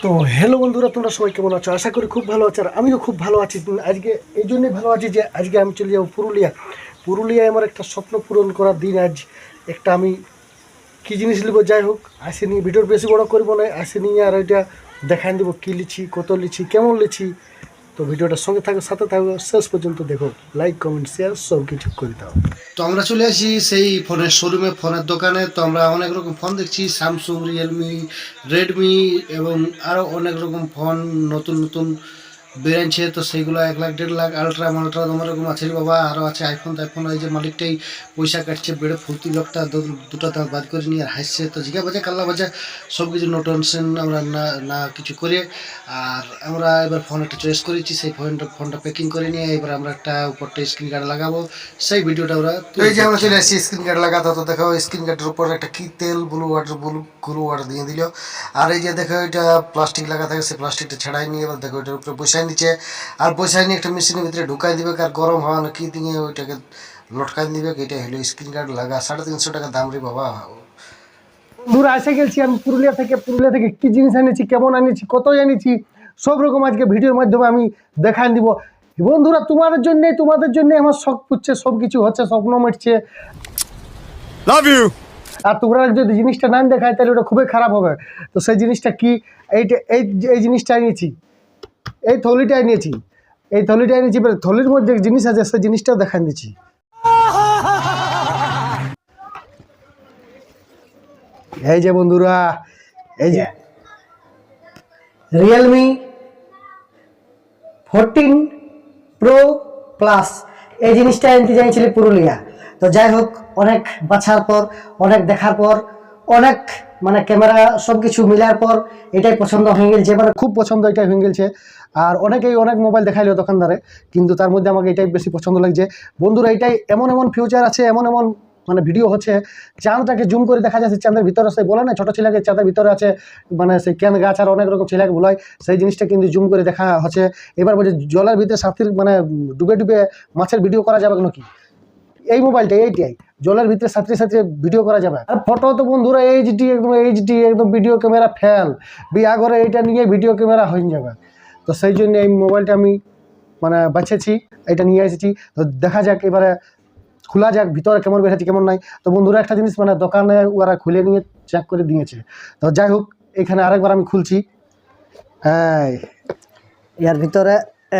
তো হ্যালো বন্ধুরা, তোমরা সবাই কেমন আছো? আশা করি খুব ভালো আছো। আর আমিও খুব ভালো আছি। আজকে এই জন্যই ভালো আছি যে আজকে আমি চলে যাবো পুরুলিয়ায় আমার একটা স্বপ্ন পূরণ করার দিন আজ। একটা আমি কী জিনিস নেবো, যাই হোক আসে নিয়ে ভিডিওর বেশি বড় করবো না, আসে নিয়ে আর ওইটা দেখাই দেবো কী লিছি, কত লিছি, কেমন লিছি। তো ভিডিওটার সঙ্গে থাকো, সাথে থাকো, শেষ পর্যন্ত দেখো। লাইক, কমেন্ট, শেয়ার সব কিছু করে দাও। তো আমরা চলে আসি সেই ফোনের শোরুমে, ফোনের দোকানে। তো আমরা অনেক রকম ফোন দেখছি, স্যামসুং, রিয়েলমি, রেডমি এবং আরও অনেক রকম ফোন নতুন নতুন বেরিয়েছে। তো সেইগুলো 1 লাখ 1.5 লাখ আলট্রা মালট্রা তোমার রকম আছে রে বাবা। আরও আছে আইফোন টাইফোন। এই যে মালিকটাই পয়সা কাটছে বেড়ে ফুর্তি লোকটা, দুটো দাঁত বাদ করে নিয়ে হাসছে। তো জিগা বাজা কাল্লা বাজা সব কিছু নো টেনশন, আমরা না না কিছু করে। আর আমরা এবার ফোন একটা চয়েস করেছি, সেই ফোনটা প্যাকিং করে নিয়ে এবার আমরা একটা উপরটা স্ক্রিন গার্ড লাগাবো, সেই ভিডিওটা ওরা। এই যে আমরা চলে আসছি স্ক্রিন গার্ড লাগাতে। তো দেখো স্ক্রিন গার্ডের উপর একটা কি তেল ব্লু ওয়াটার দিয়ে দিল। আর এই যে দেখো এটা প্লাস্টিক লাগা থাকে, সেই প্লাস্টিকটা ছাড়াই নিয়ে এবার দেখো এটার উপরে বসাই নিচ্ছে। আর বসাই নিয়ে একটা মেশিনের ভিতরে ঢুকাই দিবে, আর গরম হওয়া না কি দিয়ে ওইটাকে লটকাই দিবে। এটা হলো স্ক্রিন গার্ড লাগা। 350 টাকা দাম রে বাবা। বন্ধুরা, এসে গেছি আমি পুরুলিয়া থেকে কি জিনিস এনেছি, কেমন এনেছি, কত এনেছি, সব রকম আজকে ভিডিওর মাধ্যমে আমি দেখাই দিব। বন্ধুরা, তোমাদের জন্য আমার শখ পুচ্ছে, সব কিছু হচ্ছে, স্বপ্ন মিটছে। Love you. আর তোমরা যদি জিনিসটা না দেখায় তাহলে ওটা খুবই খারাপ হবে। তো সেই জিনিসটা কি, এইটা এই জিনিসটা এনেছি, এই থলিটা এনেছি, থলির মধ্যে জিনিস আছে, সেই জিনিসটাও দেখাই দিচ্ছি। এই যে বন্ধুরা, এই যে রিয়েলমি 14 প্রো প্লাস, এই জিনিসটা আনতে চাইছিলি পুরুলিয়া। তো যাই হোক, অনেক বাছার পর, অনেক দেখার পর, অনেক মানে ক্যামেরা সব কিছু মিলার পর এটাই পছন্দ হয়ে গেছে, মানে খুব পছন্দ এটাই হয়ে গেছে। আর অনেকেই অনেক মোবাইল দেখাইলো দোকানদারে, কিন্তু তার মধ্যে আমাকে এটাই বেশি পছন্দ লাগছে। বন্ধুরা, এটাই এমন ফিউচার আছে, এমন মানে ভিডিও হচ্ছে, চাঁদটাকে জুম করে দেখা যাচ্ছে, চাঁদের ভিতরে সেই বলে না ছোট ছেলেকে চাঁদের ভিতরে আছে, মানে সেই কেন গাছ আর অনেক রকম ছেলেকে বলায়, সেই জিনিসটা কিন্তু জুম করে দেখা হচ্ছে। এবার বলছে জলের ভিতরে সাথীর মানে ডুবে মাছের ভিডিও করা যাবে নাকি, এই মোবাইলটা এইটাই জলের ভিতরে সাথে ভিডিও করা যাবে। আর ফটো তো বন্ধুরা এইচডি একদম ভিডিও ক্যামেরা ফেল, বিয়া করে এইটা নিয়ে ভিডিও ক্যামেরা হয়ে যাবে। তো সেই জন্য এই মোবাইলটা আমি মানে বাছেছি, এটা নিয়ে এসেছি। তো দেখা যাক, এবারে খোলা যাক ভিতরে কেমন বেরোচ্ছে কেমন নাই। তো বন্ধুরা, একটা জিনিস মানে দোকানে ওরা খুলে নিয়ে চেক করে দিয়েছে। তো যাই হোক, এখানে আরেকবার আমি খুলছি। এর ভিতরে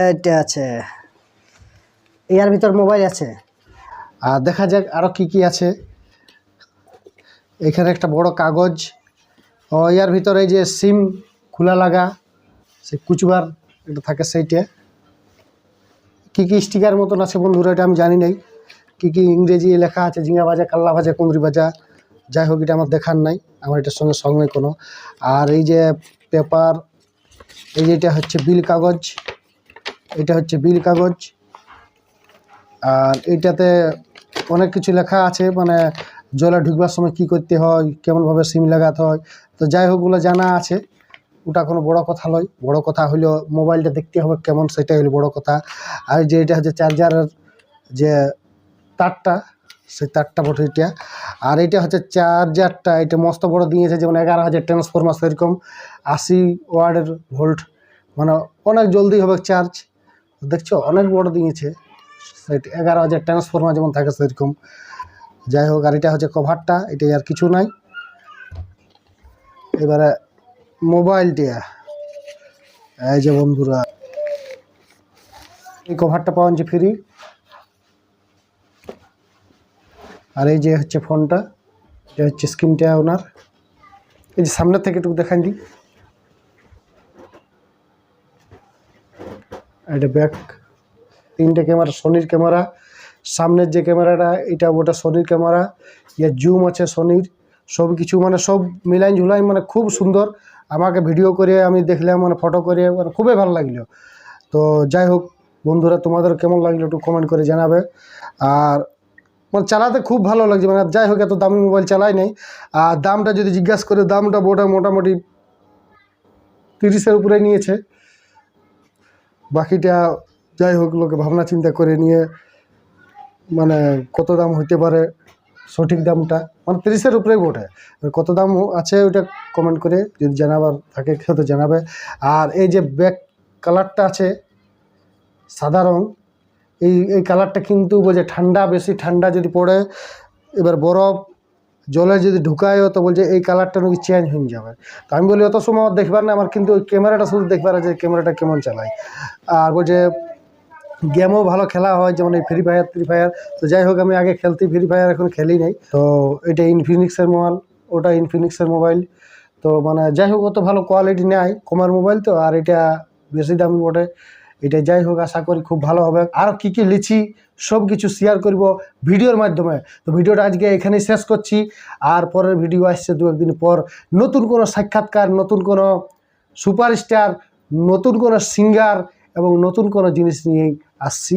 এটা আছে, এর ভিতর মোবাইল আছে। আর দেখা যাক আরও কি আছে। এখানে একটা বড় কাগজ, ও এর ভিতরে যে সিম খোলা লাগা, সে কুচবার এটা থাকে, সেইটা কি স্টিকার মতন আছে বন্ধুরা, এটা আমি জানি নাই কি ইংরেজি লেখা আছে, ঝিঙা ভাজা, কাল্লা ভাজা, কুঁদরি ভাজা। যাই হোক, এটা আমার দেখার নাই, আমার এটার সঙ্গে নেই কোনো। আর এই যে পেপার, এই যে এটা হচ্ছে বিল কাগজ, এটা হচ্ছে বিল কাগজ। আর এইটাতে অনেক কিছু লেখা আছে, মানে জলে ঢুকবার সময় কি করতে হয়, কেমনভাবে সিম লাগাতে হয়। তো যাই হোক, ওগুলো জানা আছে, ওটা কোনো বড় কথা নয়। বড় কথা হলো মোবাইলটা দেখতে হবে কেমন, সেটাই হলো বড় কথা। আর যে এটা হচ্ছে চার্জারের যে তারটা, সেই তারটা বটে এটা। আর এটা হচ্ছে চার্জারটা, এটা মস্ত বড় দিয়েছে, যেমন 11,000 ট্রান্সফরমার, সেরকম 80 ওয়াটের ভোল্ট, মানে অনেক জলদি হবে চার্জ। দেখছো, অনেক বড় দিয়েছে, 11,000 ট্রান্সফরমার যেমন থাকে সেরকম। যাই হোক, আর এটা হচ্ছে কভারটা, এটাই আর কিছু নাই। এবারে মোবাইলটা, এই যে বন্ধুরা, এই কভারটা পাওয়া যাচ্ছে ফ্রি। আর এই যে হচ্ছে ফোনটা, এটা হচ্ছে স্ক্রিনটা ওনার। এই যে সামনের থেকে একটু দেখান দিই, এটা ব্যাক, 3টে ক্যামেরা, সোনির ক্যামেরা। সামনের যে ক্যামেরাটা, এটা ওটা সোনির ক্যামেরা, ইয়ার জুম আছে সোনির, সব কিছু মানে সব মিলাই ঝুলাই, মানে খুব সুন্দর। আমাকে ভিডিও করে আমি দেখলাম, মানে ফটো করে, মানে খুবই ভালো লাগলো। তো যাই হোক বন্ধুরা, তোমাদের কেমন লাগলো একটু কমেন্ট করে জানাবে। আর মানে চালাতে খুব ভালো লাগছে, মানে যাই হোক, এত দামি মোবাইল চালাই নাই। আর দামটা যদি জিজ্ঞাসা করে, দামটা মোটামুটি 30-এর উপরে নিয়েছে। বাকিটা যাই হোক, লোকে ভাবনা চিন্তা করে নিয়ে, মানে কত দাম হইতে পারে সঠিক দামটা, মানে 30-এর উপরেই বটে। এবার কত দাম আছে ওইটা কমেন্ট করে যদি জানাবার থাকে কেউ তো জানাবে। আর এই যে ব্যাক কালারটা আছে সাদা রং, এই কালারটা কিন্তু বলছে ঠান্ডা, বেশি ঠান্ডা যদি পড়ে, এবার বরফ জলে যদি ঢুকায়ও তো বলছে এই কালারটা নাকি চেঞ্জ হয়ে যাবে। তো আমি বলি অত সময় আমার দেখবার না, আমার কিন্তু ওই ক্যামেরাটা শুধু দেখবার আছে, ক্যামেরাটা কেমন চালায়। আর বলছে গেমও ভালো খেলা হয়, যেমন এই ফ্রি ফায়ার। তো যাই হোক, আমি আগে খেলতে ফ্রি ফায়ার, এখন খেলি নাই। তো এটা ইনফিনিক্সের মোবাইল, ওটা ইনফিনিক্সের মোবাইল। তো মানে যাই হোক, অত ভালো কোয়ালিটি নেই, কমার মোবাইল তো, আর এটা বেশি দামি বটে। এটা যাই হোক, আশা করি খুব ভালো হবে। আরও কী কী লিছি সব কিছু শেয়ার করব ভিডিওর মাধ্যমে। তো ভিডিওটা আজকে এখানেই শেষ করছি, আর পরের ভিডিও আসছে 2-1 দিন পর, নতুন কোনো সাক্ষাৎকার, নতুন কোনো সুপারস্টার, নতুন কোনো সিঙ্গার এবং নতুন কোনো জিনিস নিয়েই আসছি।